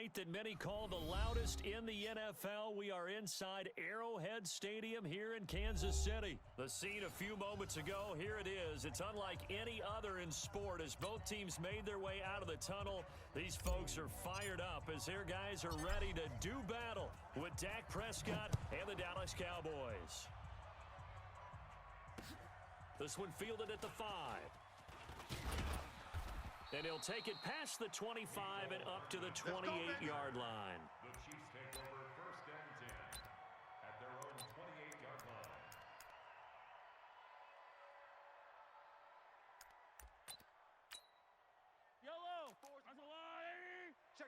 night that many call the loudest in the NFL. We are inside Arrowhead Stadium here in Kansas City. The scene a few moments ago, here it is. It's unlike any other in sport as both teams made their way out of the tunnel. These folks are fired up as their guys are ready to do battle with Dak Prescott and the Dallas Cowboys. This one fielded at the 5. And he'll take it past the 25 and up to the 28-yard line. The Chiefs take over first and 10 at their own 28-yard line. Yellow.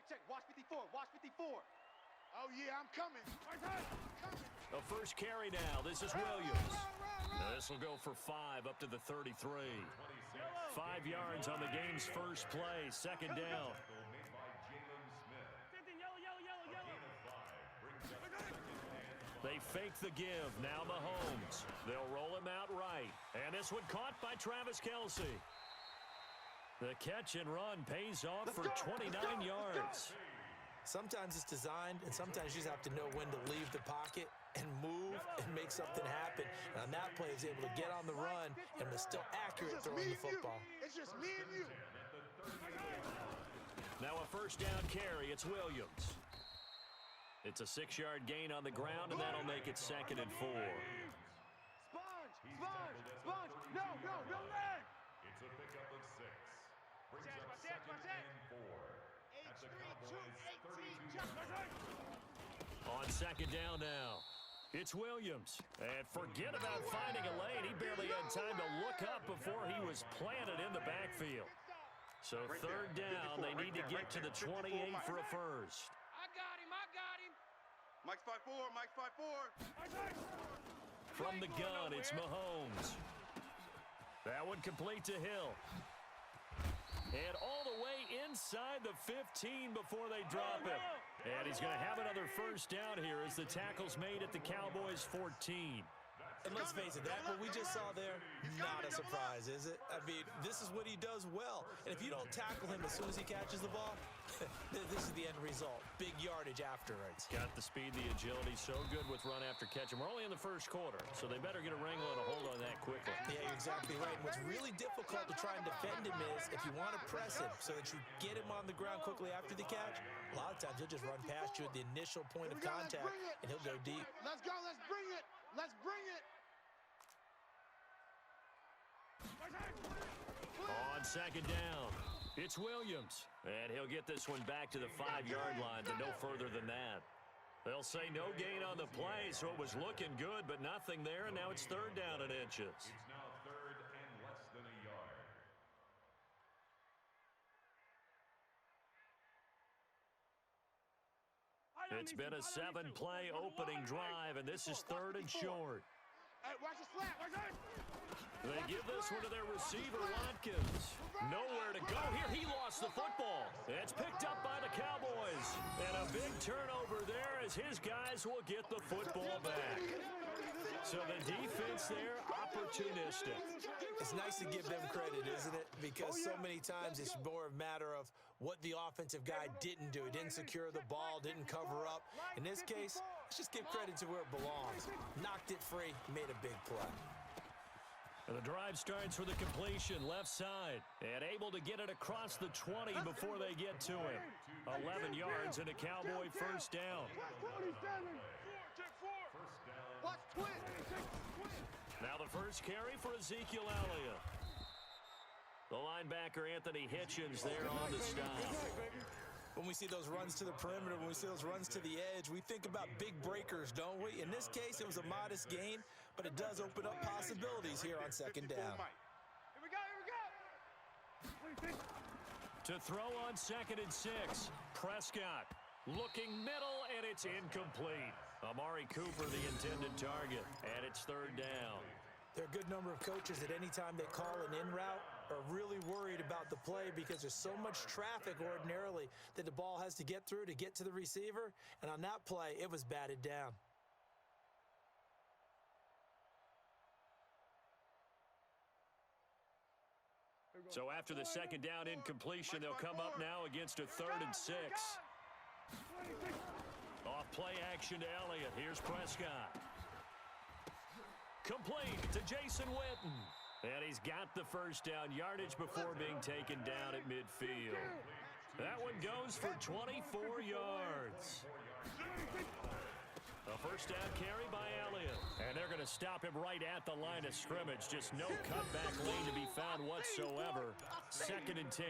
Check. Watch 54. Watch 54. Oh, yeah, I'm coming. The first carry now. This is Williams. This will go for 5 up to the 33. 5 yards on the game's first play. Second down. They fake the give. Now Mahomes. They'll roll him out right. And this one caught by Travis Kelce. The catch and run pays off for 29 yards. Sometimes it's designed, and sometimes you just have to know when to leave the pocket and move and make something happen. And on that play, he's able to get on the run and was still accurate throwing the football. It's just me and you. Now a first down carry. It's Williams. It's a 6-yard gain on the ground, and that'll make it 2nd and 4. Sponge. No leg. It's a pickup of 6. Brings up 2nd and 4. At the Cowboys' 32. On second down now, it's Williams. And forget about finding a lane. He barely had time to look up before he was planted in the backfield. So third down, they need to get to the 28 for a first. I got him. Mike's 5'4". From the gun, it's Mahomes. That one complete to Hill. And all the way inside the 15 before they drop him. And he's going to have another first down here as the tackle's made at the Cowboys' 14. And let's face it, that what we just saw there, not a surprise, is it? I mean, this is what he does well. And if you don't tackle him as soon as he catches the ball, this is the end result. Big yardage afterwards. Got the speed, the agility, so good with run after catch. And we're only in the first quarter, so they better get a wrangle and a hold on that quickly. Yeah, you're exactly right. And what's really difficult to try and defend him is if you want to press him so that you get him on the ground quickly after the catch, a lot of times he'll just run past you at the initial point of contact, and he'll go deep. Let's go. Let's bring it. On second down, it's Williams. And he'll get this one back to the 5-yard line, but no further than that. They'll say no gain on the play, so it was looking good, but nothing there, and now it's third down and inches. It's now 3rd and less than a yard. It's been a 7-play opening drive, and this is 3rd and short. Hey, watch the slap. They give this one to their receiver, Watkins. Nowhere to go here. He lost the football. It's picked up by the Cowboys. And a big turnover there as his guys will get the football back. So the defense there, opportunistic. It's nice to give them credit, isn't it? Because so many times it's more a matter of what the offensive guy didn't do. He didn't secure the ball, didn't cover up. In this case, let's just give credit to where it belongs. Knocked it free, made a big play. And the drive starts with a completion left side. And able to get it across the 20 before they get to him. 11 yards and a Cowboy first down. Now the first carry for Ezekiel Elliott. The linebacker Anthony Hitchens there on the stop. When we see those runs to the perimeter, when we see those runs to the edge, we think about big breakers, don't we? In this case, it was a modest gain, but it does open up possibilities here on second down. Here we go. To throw on 2nd and 6, Prescott looking middle, and it's incomplete. Amari Cooper, the intended target, and it's 3rd down. There are a good number of coaches at any time they call an in route are really worried about the play because there's so much traffic ordinarily that the ball has to get through to get to the receiver. And on that play, it was batted down. So after the second down incompletion, they'll come up now against a 3rd and 6. Off play action to Elliott. Here's Prescott. Complete to Jason Witten. And he's got the first down, yardage before being taken down at midfield. That one goes for 24 yards. A first down carry by Elliott. And they're going to stop him right at the line of scrimmage. Just no cutback lane to be found whatsoever. 2nd and 10.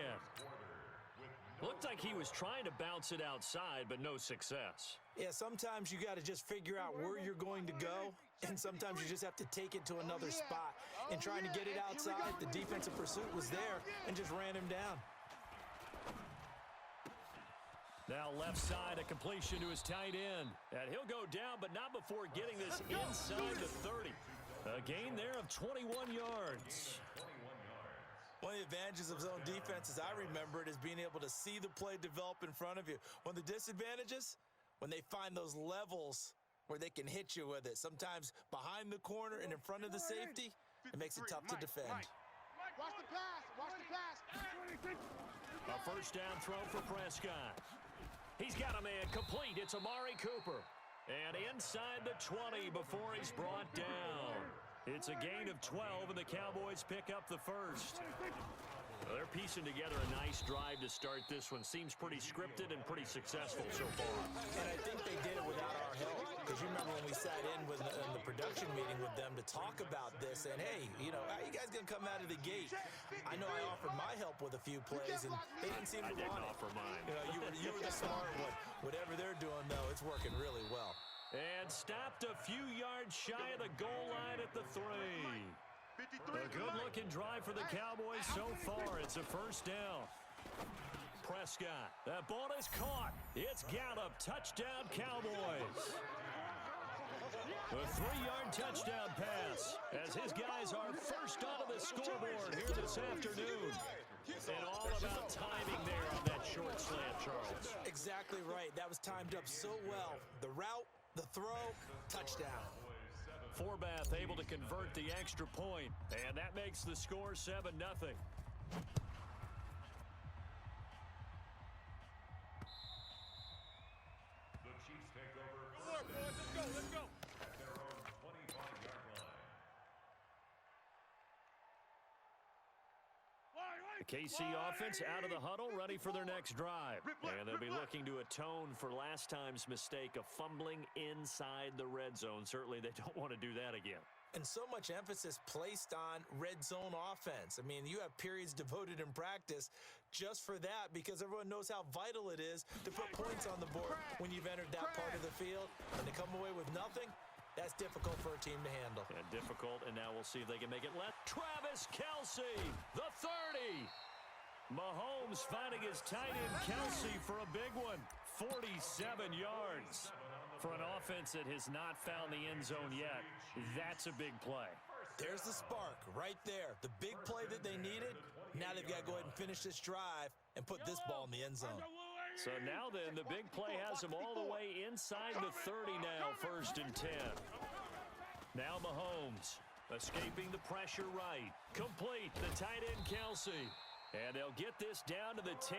Looked like he was trying to bounce it outside, but no success. Yeah, sometimes you got to just figure out where you're going to go, and sometimes you just have to take it to another spot. And trying to get it outside, the defensive pursuit was there and just ran him down. Now left side, a completion to his tight end. And he'll go down, but not before getting this inside the 30. A gain there of 21 yards. One of the advantages of zone defense, as I remember it, is being able to see the play develop in front of you. One of the disadvantages, when they find those levels where they can hit you with it. Sometimes behind the corner and in front of the safety, it makes it tough to defend. Watch the pass. Watch the pass. A first down throw for Prescott. He's got a man complete. It's Amari Cooper. And inside the 20 before he's brought down. It's a gain of 12, and the Cowboys pick up the first. Well, they're piecing together a nice drive to start this one. Seems pretty scripted and pretty successful so far. And I think they did it without our help. Because you remember when we sat in the production meeting with them to talk about this, and hey, you know, how you guys going to come out of the gate? I know I offered my help with a few plays, and they didn't seem to want it. I didn't offer mine. You know, you were the smart one. Whatever they're doing, though, it's working really well. And stopped a few yards shy of the goal line at the 3. A good-looking drive for the Cowboys so far. It's a first down. Prescott. That ball is caught. It's Gallup. Touchdown, Cowboys. A 3-yard touchdown pass as his guys are first onto the scoreboard here this afternoon. And all about timing there on that short slant, Charles. Exactly right. That was timed up so well. The route, the throw, touchdown. Forbath able to convert the extra point, and that makes the score 7-0. The Chiefs take over. Let's go. At their own 25-yard line. The KC offense out of the huddle, ready for their next drive. And they'll be looking to atone for last time's mistake of fumbling inside the red zone. Certainly they don't want to do that again. And so much emphasis placed on red zone offense. I mean, you have periods devoted in practice just for that because everyone knows how vital it is to put points on the board when you've entered that part of the field. And to come away with nothing, that's difficult for a team to handle. And difficult, and now we'll see if they can make it left. Travis Kelce, the 30. Mahomes finding his tight end Kelce for a big one. 47 yards. For an offense that has not found the end zone yet, that's a big play. There's the spark right there. The big play that they needed. Now they've got to go ahead and finish this drive and put this ball in the end zone. So now then, the big play has them all the way inside the 30 now, 1st and 10. Now Mahomes escaping the pressure right. Complete, the tight end Kelce. And they'll get this down to the 10.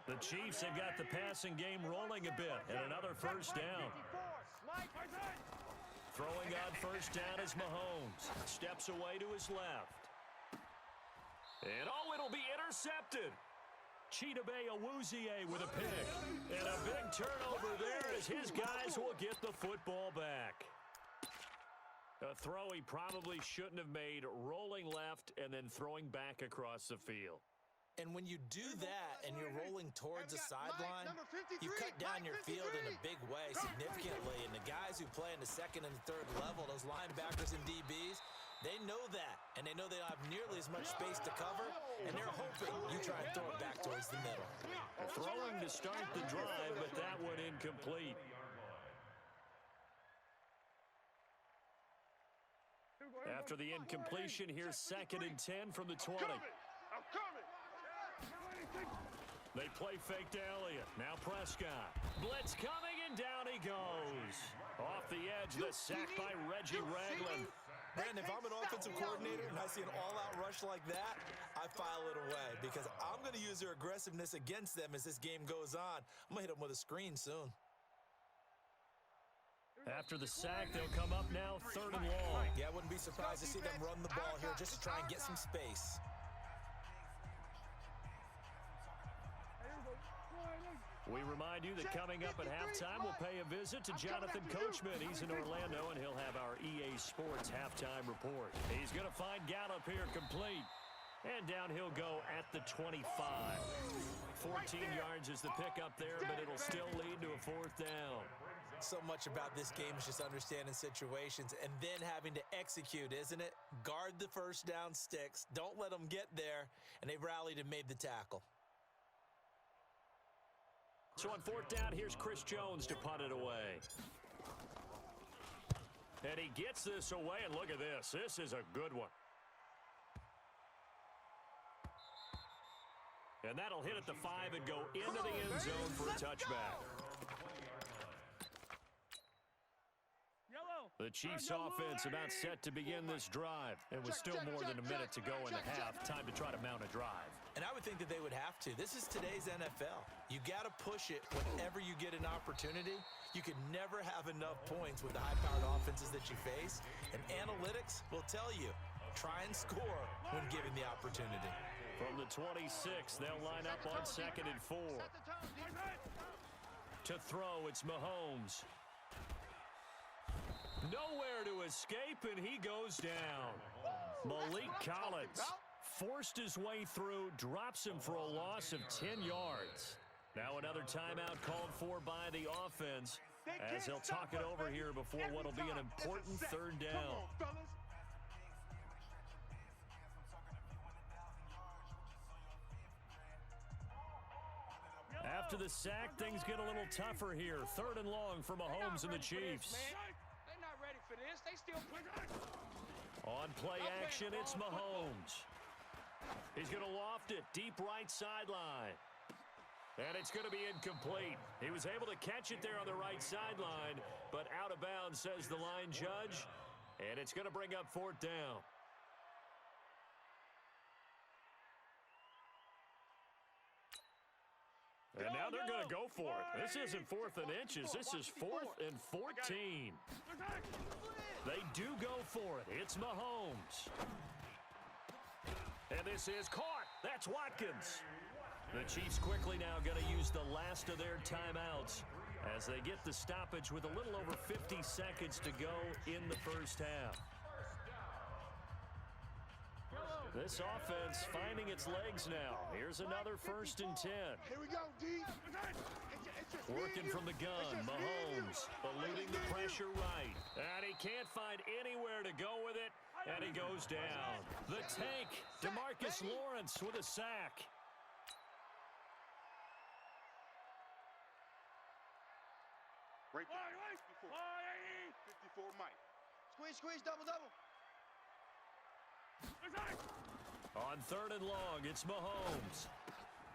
The Chiefs have got the passing game rolling a bit. And another first down. Throwing on first down is Mahomes. Steps away to his left. And oh, it'll be intercepted. Chidobe Awuzie with a pick. And a big turnover there as his guys will get the football back. A throw he probably shouldn't have made, rolling left and then throwing back across the field. And when you do that and you're rolling towards the sideline, you cut down your field in a big way, significantly. And the guys who play in the 2nd and 3rd level, those linebackers and DBs, they know that. And they know they don't have nearly as much space to cover. And they're hoping you try and throw it back towards the middle. Throwing to start the drive, but that one incomplete. After the incompletion, here's 2nd and 10 from the 20. They play fake to Elliott. Now Prescott. Blitz coming, and down he goes. Off the edge, the sack by Reggie Ragland. Brandon, if I'm an offensive coordinator and I see an all-out rush like that, I file it away because I'm going to use their aggressiveness against them as this game goes on. I'm going to hit them with a screen soon. After the sack, they'll come up now 3rd and long. Yeah, I wouldn't be surprised to see them run the ball here just to try and get some space. We remind you that coming up at halftime, we'll pay a visit to Jonathan Coachman. He's in Orlando, and he'll have our EA Sports halftime report. He's going to find Gallup here complete. And down he'll go at the 25. 14 yards is the pickup there, but it'll still lead to a 4th down. So much about this game is just understanding situations and then having to execute, isn't it? Guard the first down sticks. Don't let them get there. And they rallied and made the tackle. So on 4th down, here's Chris Jones to punt it away. And he gets this away, and look at this. This is a good one. And that'll hit at the 5 and go into the end zone for a touchback. The Chiefs' offense about set to begin this drive. And with still more than a minute to go in the half, time to try to mount a drive. And I would think that they would have to. This is today's NFL. You got to push it whenever you get an opportunity. You can never have enough points with the high-powered offenses that you face. And analytics will tell you, try and score when given the opportunity. From the 26, they'll line up on 2nd and 4. To throw, it's Mahomes. Nowhere to escape, and he goes down. Malik Collins forced his way through, drops him for a loss of 10 yards. Now another timeout called for by the offense as they'll talk it over here before what will be an important 3rd down. After the sack, things get a little tougher here. 3rd and long for Mahomes and the Chiefs. They're not ready for this. They still On play action, it's Mahomes. He's going to loft it deep right sideline. And it's going to be incomplete. He was able to catch it there on the right sideline, but out of bounds, says the line judge. And it's going to bring up 4th down. And now they're going to go for it. This isn't 4th and inches. This is 4th and 14. They do go for it. It's Mahomes. And this is caught. That's Watkins. The Chiefs quickly now going to use the last of their timeouts as they get the stoppage with a little over 50 seconds to go in the first half. This offense finding its legs now. Here's another 1st and 10. Here we go, D. Working from the gun, Mahomes eluding the pressure right. And he can't find anywhere to go with it, and he goes down. The tank, DeMarcus Lawrence with a sack. Right there. 54 Mike. Squeeze, double. On 3rd and long, it's Mahomes.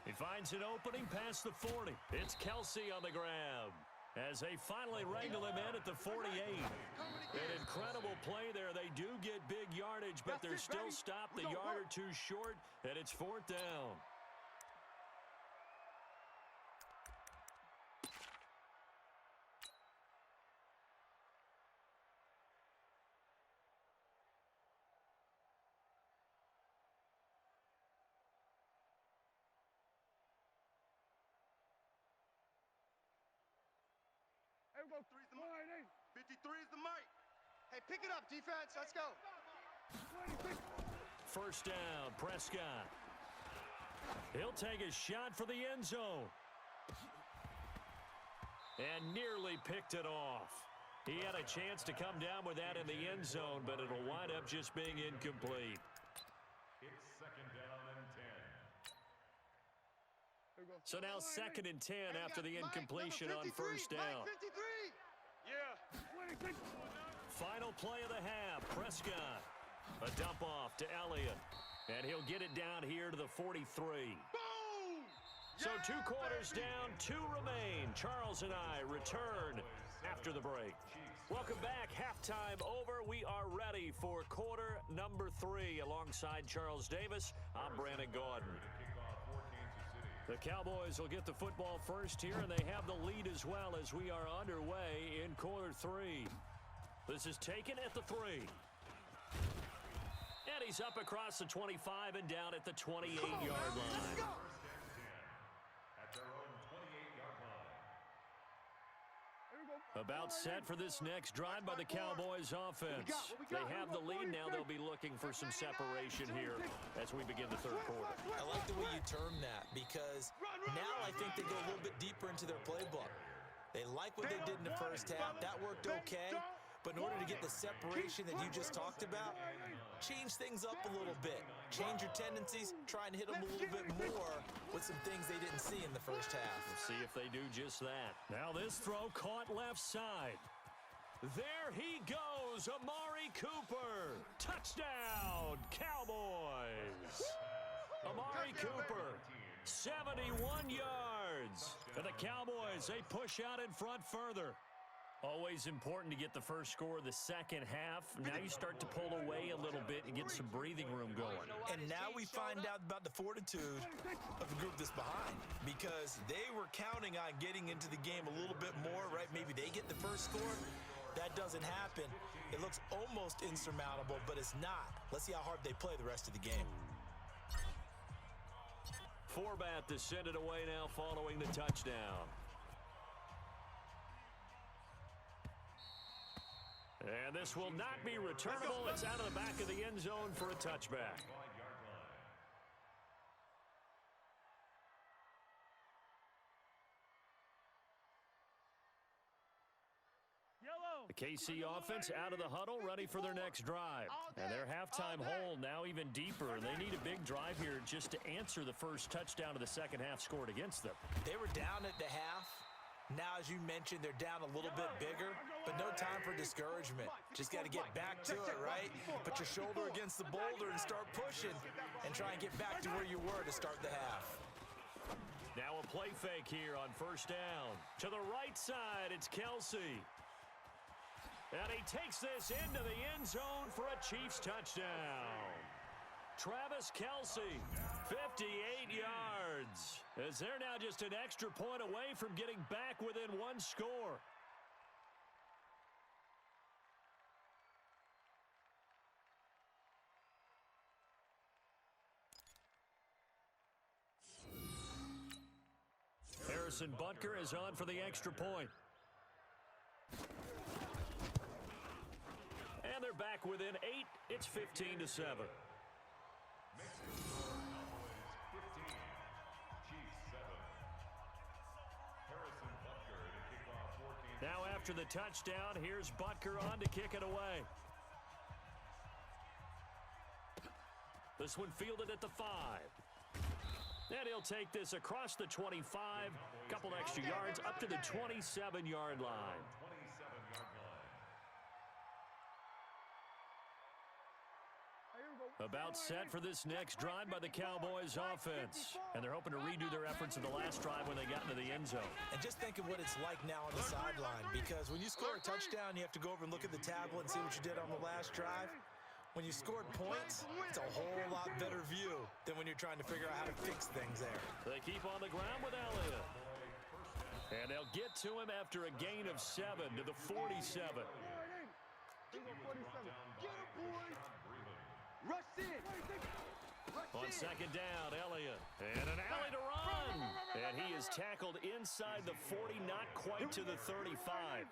He finds an opening past the 40. It's Kelsey on the grab as they finally wrangle him in at the 48. An incredible play there. They do get big yardage, but they're still stopped a yard or two short, and it's 4th down. Go 53 is the mic. Hey, pick it up, defense. Let's go. 1st down, Prescott. He'll take a shot for the end zone. And nearly picked it off. He had a chance to come down with that in the end zone, but it'll wind up just being incomplete. It's 2nd down and 10. So now 2nd and 10 after the incompletion on 1st down. Yeah. Final play of the half, Prescott. A dump off to Elliott. And he'll get it down here to the 43. Boom! So 2 quarters down, 2 remain. Charles and I return after the break. Chiefs Welcome back. Halftime over. We are ready for quarter number 3. Alongside Charles Davis, I'm Brandon Gordon. The Cowboys will get the football first here, and they have the lead as well as we are underway in quarter 3. This is taken at the 3. And he's up across the 25 and down at the 28-yard line. About set for this next drive by the Cowboys offense. They have the lead now. They'll be looking for some separation here as we begin the third quarter. I like the way you term that because now I think they go a little bit deeper into their playbook. They like what they did in the first half. That worked okay. But in order to get the separation that you just talked about, change things up a little bit. Change your tendencies, try and hit them a little bit more with some things they didn't see in the first half. We'll see if they do just that. Now this throw caught left side. There he goes, Amari Cooper. Touchdown, Cowboys. Amari Cooper, 71 yards. And the Cowboys, they push out in front further. Always important to get the first score of the second half. Now you start to pull away a little bit and get some breathing room going. And now we find out about the fortitude of the group that's behind because they were counting on getting into the game a little bit more, right? Maybe they get the first score. That doesn't happen. It looks almost insurmountable, but it's not. Let's see how hard they play the rest of the game. Forbat to send it away now following the touchdown. And this will not be returnable. It's out of the back of the end zone for a touchback. The KC offense out of the huddle, ready for their next drive. And their halftime hole now even deeper. And they need a big drive here just to answer the first touchdown of the second half scored against them. They were down at the half. Now, as you mentioned, they're down a little bit bigger, but no time for discouragement. Just got to get back to it, right? Put your shoulder against the boulder and start pushing and try and get back to where you were to start the half. Now a play fake here on first down. To the right side, it's Kelsey. And he takes this into the end zone for a Chiefs touchdown. Travis Kelsey, 58 yards. As they're now just an extra point away from getting back within one score. Harrison Butker is on for the extra point. And they're back within 8. It's 15-7. Now after the touchdown, here's Butker on to kick it away. This one fielded at the 5. And he'll take this across the 25, couple extra yards, up to the 27-yard line. About set for this next drive by the Cowboys offense. And they're hoping to redo their efforts in the last drive when they got into the end zone. And just think of what it's like now on the sideline, because when you score a touchdown, you have to go over and look at the tablet and see what you did on the last drive. When you scored points, it's a whole lot better view than when you're trying to figure out how to fix things there. They keep on the ground with Elliott. And they'll get to him after a gain of 7 to the 47. On second down, Elliott. And an alley to run. And he is tackled inside the 40, not quite to the 35.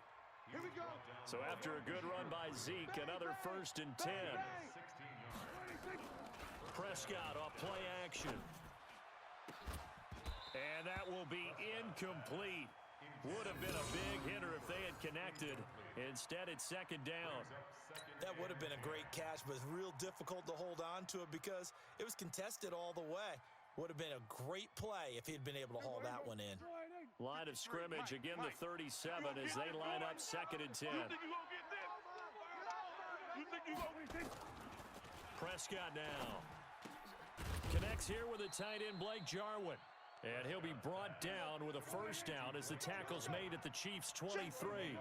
So after a good run by Zeke, another 1st and 10. Prescott off play action. And that will be incomplete. Would have been a big hitter if they had connected. Instead, it's second down. That would have been a great catch, but it's real difficult to hold on to it because it was contested all the way. Would have been a great play if he'd been able to haul that one in. Line of scrimmage, again the 37 as they line up 2nd and 10. Prescott now. Connects here with a tight end, Blake Jarwin. And he'll be brought down with a 1st down as the tackle's made at the Chiefs' 23.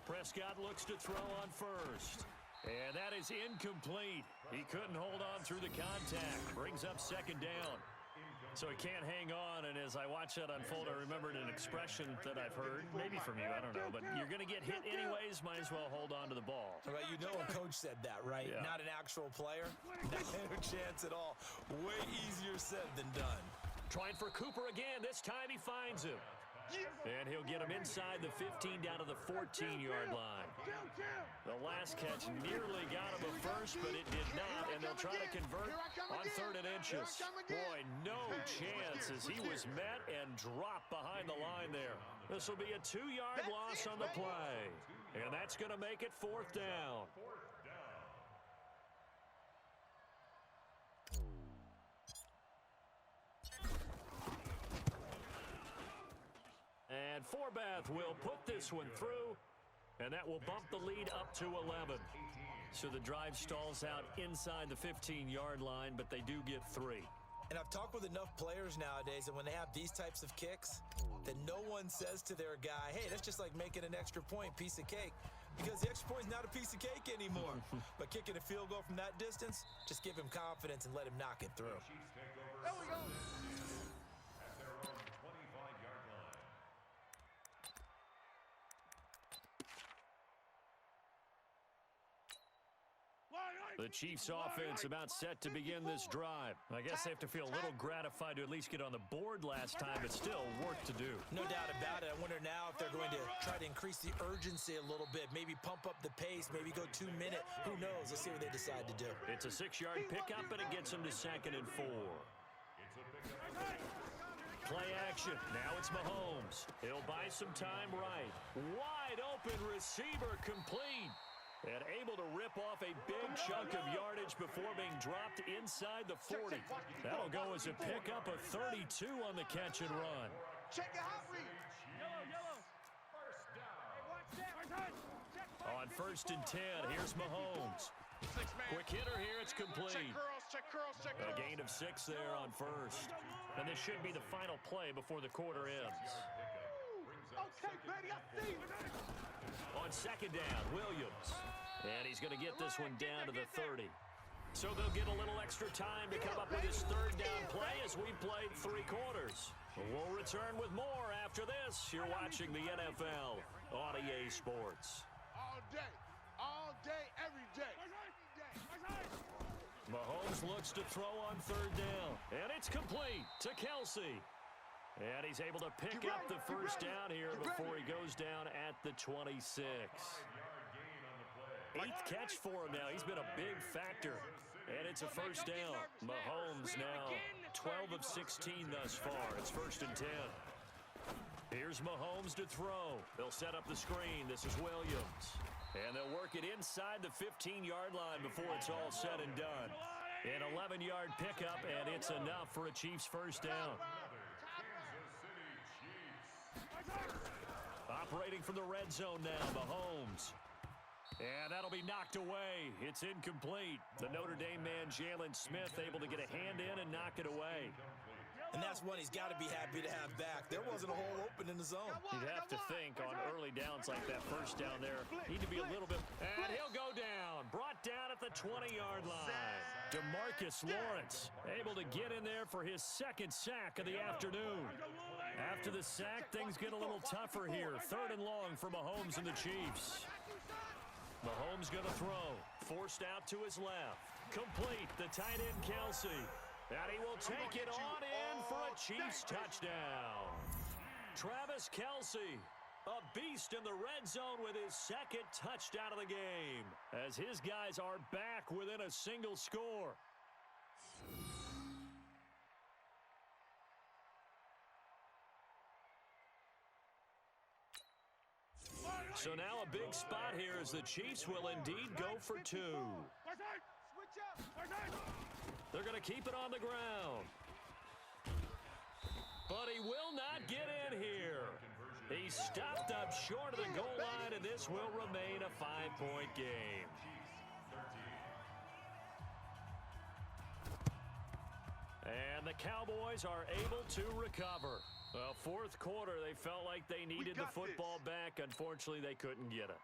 Prescott looks to throw on first. And that is incomplete. He couldn't hold on through the contact. Brings up second down. So he can't hang on, and as I watch that unfold, I remembered an expression that I've heard, maybe from you, I don't know, but you're going to get hit anyways, might as well hold on to the ball. Well, you know a coach said that, right? Yeah. Not an actual player. No chance at all. Way easier said than done. Trying for Cooper again. This time he finds him. And he'll get him inside the 15 down to the 14-yard line. The last catch nearly got him a first, but it did not, and they'll try to convert on 3rd and inches. Boy, no chance as he was met and dropped behind the line there. This will be a 2-yard loss on the play, and that's going to make it 4th down. And Forbath will put this one through, and that will bump the lead up to 11. So the drive stalls out inside the 15-yard line, but they do get 3. And I've talked with enough players nowadays that when they have these types of kicks, that no one says to their guy, hey, that's just like making an extra point, piece of cake. Because the extra point is not a piece of cake anymore. But kicking a field goal from that distance, just give him confidence and let him knock it through. There we go. At their own 25-yard line. The Chiefs offense about set to begin this drive. I guess they have to feel a little gratified to at least get on the board last time, but still work to do. No doubt about it. I wonder now if they're going to try to increase the urgency a little bit, maybe pump up the pace, maybe go 2 minute. Who knows? Let's see what they decide to do. It's a 6-yard pickup, and it gets them to 2nd and 4. Play action. Now it's Mahomes. He'll buy some time right. Wide open receiver complete. And able to rip off a big chunk of yardage before being dropped inside the 40. That'll go as a pickup of 32 on the catch and run. Check the hot read. On 1st and 10, here's Mahomes. Quick hitter here, it's complete. Check curls. A gain of 6 there on 1st. And this should be the final play before the quarter ends. Okay, baby, I see you. On 2nd down, Williams. And he's going to get this one down to the 30. So they'll get a little extra time to come up with his 3rd down play as we played 3 quarters. We'll return with more after this. You're watching the NFL on EA Sports. All day, every day. Mahomes looks to throw on 3rd down. And it's complete to Kelsey. And he's able to pick up the 1st down here before he goes down at the 26. 8th catch for him now. He's been a big factor. And it's a 1st down. Mahomes now 12 of 16 thus far. It's 1st and 10. Here's Mahomes to throw. They'll set up the screen. This is Williams. And they'll work it inside the 15-yard line before it's all said and done. An 11-yard pickup, and it's enough for a Chiefs 1st down. Operating from the red zone now, Mahomes. And that'll be knocked away. It's incomplete. The Notre Dame man, Jalen Smith, able to get a hand in and knock it away. And that's one he's got to be happy to have back. There wasn't a hole open in the zone. You'd have to think on early downs like that 1st down there, need to be a little bit. And he'll go down. Brought down at the 20-yard line. DeMarcus Lawrence able to get in there for his 2nd sack of the afternoon. After the sack, things get a little tougher here. 3rd and long for Mahomes and the Chiefs. Mahomes going to throw. Forced out to his left. Complete. The tight end, Kelsey. And he will take it on in for a Chiefs touchdown. Travis Kelsey, a beast in the red zone with his 2nd touchdown of the game, as his guys are back within a single score. So now a big spot here as the Chiefs will indeed go for 2. They're going to keep it on the ground. But he will not get in here. He's stopped up short of the goal line, and this will remain a 5-point game. And the Cowboys are able to recover. Well, fourth quarter, they felt like they needed the football back. Unfortunately, they couldn't get it.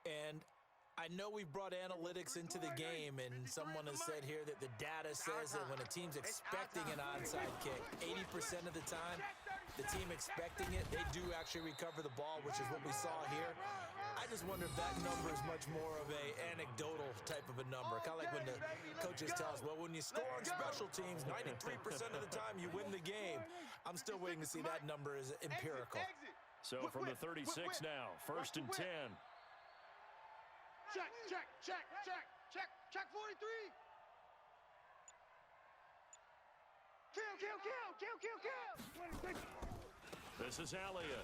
And I know we've brought analytics into the game, and someone has said here that the data says that when a team's expecting an onside kick, 80% of the time, the team expecting it, they do actually recover the ball, which is what we saw here. I just wonder if that number is much more of a anecdotal type of a number. Kind of like when the coaches tell us, well, when you score on special teams, 93% of the time you win the game. I'm still waiting to see that number is empirical. So from the 36 now, 1st and 10. Check 43. Kill. This is Elliott.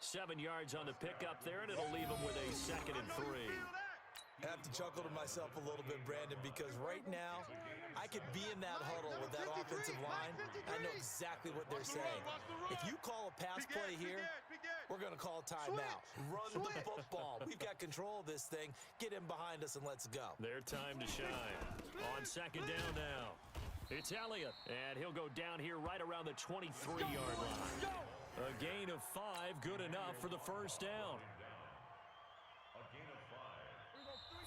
7 yards on the pickup there, and it'll leave him with a 2nd and 3. I have to chuckle to myself a little bit, Brandon, because right now I could be in that huddle with that offensive line. I know exactly what they're saying. If you call a pass play here, we're going to call timeout. Run the football. We've got control of this thing. Get in behind us and let's go. Their time to shine. On 2nd down now. It's Elliott, and he'll go down here right around the 23-yard line. A gain of 5, good enough for the 1st down.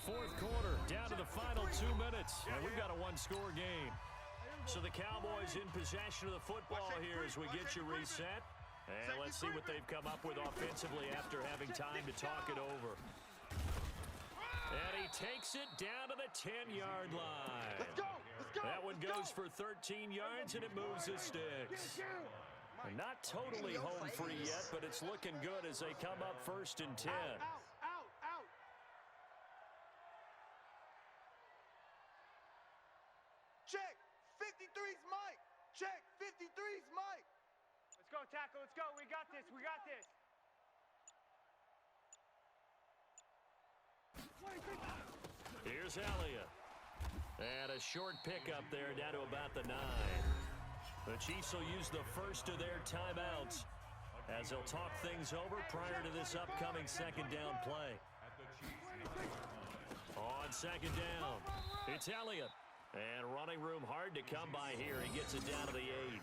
Fourth quarter, down to the final 2 minutes, and we've got a one-score game. So the Cowboys in possession of the football here as we get you reset. And let's see what they've come up with offensively after having time to talk it over. And he takes it down to the 10-yard line. Let's go. That one goes for 13 yards, and it moves the sticks. Not totally home free yet, but it's looking good as they come up 1st and 10. Out. Check. 53's Mike. Check. 53's Mike. Let's go, tackle. Let's go. We got this. Here's Elliott. And a short pickup there down to about the 9. The Chiefs will use the first of their timeouts as they'll talk things over prior to this upcoming 2nd down play. On 2nd down, it's Elliott. And running room hard to come by here. He gets it down to the 8.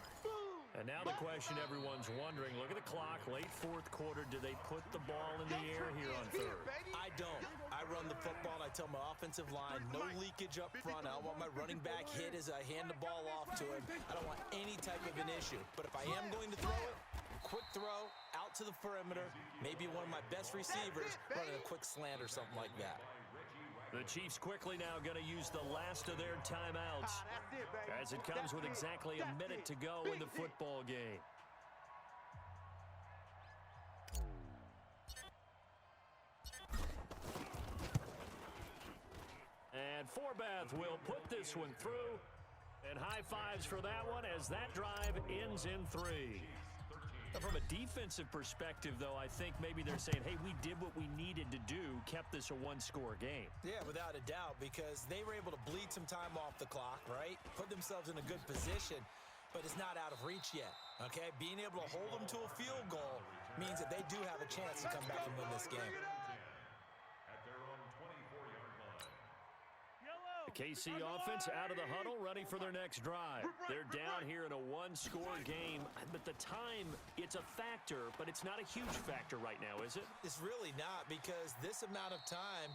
And now the question everyone's wondering, look at the clock, late fourth quarter, do they put the ball in the air here on 3rd? I don't. I run the football, and I tell my offensive line, no leakage up front. I don't want my running back hit as I hand the ball off to him. I don't want any type of an issue. But if I am going to throw it, quick throw, out to the perimeter, maybe one of my best receivers running a quick slant or something like that. The Chiefs quickly now going to use the last of their timeouts as it comes with exactly a minute to go in the football game. And Forbath will put this one through. And high fives for that one as that drive ends in 3. Now, from a defensive perspective, though, I think maybe they're saying, hey, we did what we needed to do, kept this a one-score game. Yeah, without a doubt, because they were able to bleed some time off the clock, right? Put themselves in a good position, but it's not out of reach yet, okay? Being able to hold them to a field goal means that they do have a chance to come back and win this game. The KC offense out of the huddle, ready for their next drive. They're down here in a one-score game, but the time, it's a factor, but it's not a huge factor right now, is it? It's really not, because this amount of time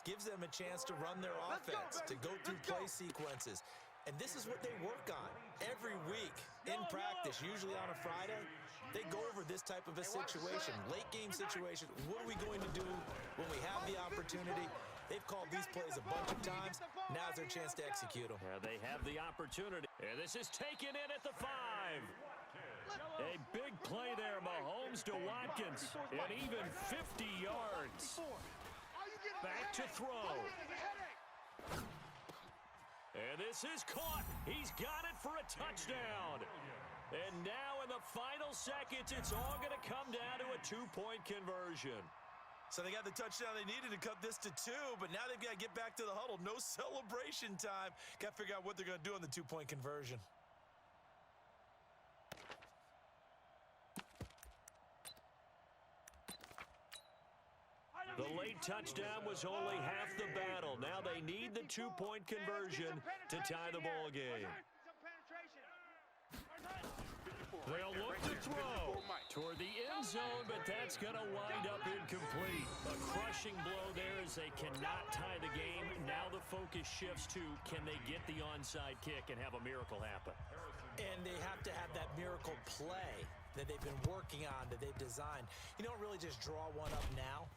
gives them a chance to run their offense, to go through play sequences. And this is what they work on every week in practice, usually on a Friday. They go over this type of a situation, late game situation. What are we going to do when we have the opportunity? They've called these plays a bunch of times. Now's their chance to execute them. Yeah, they have the opportunity. And this is taken in at the 5. A big play there, Mahomes to Watkins. And even 50 yards. Back to throw. And this is caught. He's got it for a touchdown. And now in the final seconds, it's all going to come down to a 2-point conversion. So they got the touchdown they needed to cut this to 2, but now they've got to get back to the huddle. No celebration time. Got to figure out what they're going to do on the 2-point conversion. The late touchdown was only half the battle. Now they need the 2-point conversion to tie the ball game. They'll look to throw toward the end zone, but that's going to wind up incomplete. A crushing blow there as they cannot tie the game. Now the focus shifts to, can they get the onside kick and have a miracle happen? And they have to have that miracle play that they've been working on, that they've designed. You don't really just draw one up now.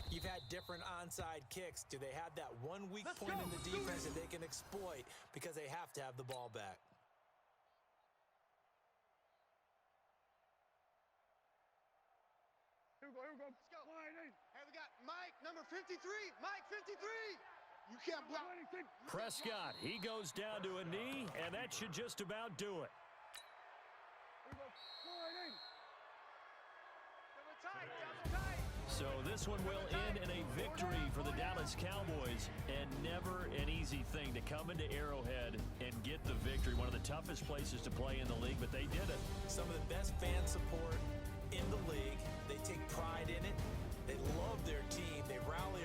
You've had different onside kicks. Do they have that one weak point in the defense that they can exploit because they have to have the ball back? Here we go. Let's go. Hey, we got Mike, number 53. Mike, 53. You can't block. Prescott, he goes down to a knee, and that should just about do it. So this one will end in a victory for the Dallas Cowboys, and never an easy thing to come into Arrowhead and get the victory. One of the toughest places to play in the league, but they did it. Some of the best fan support in the league. They take pride in it. They love their team. They rally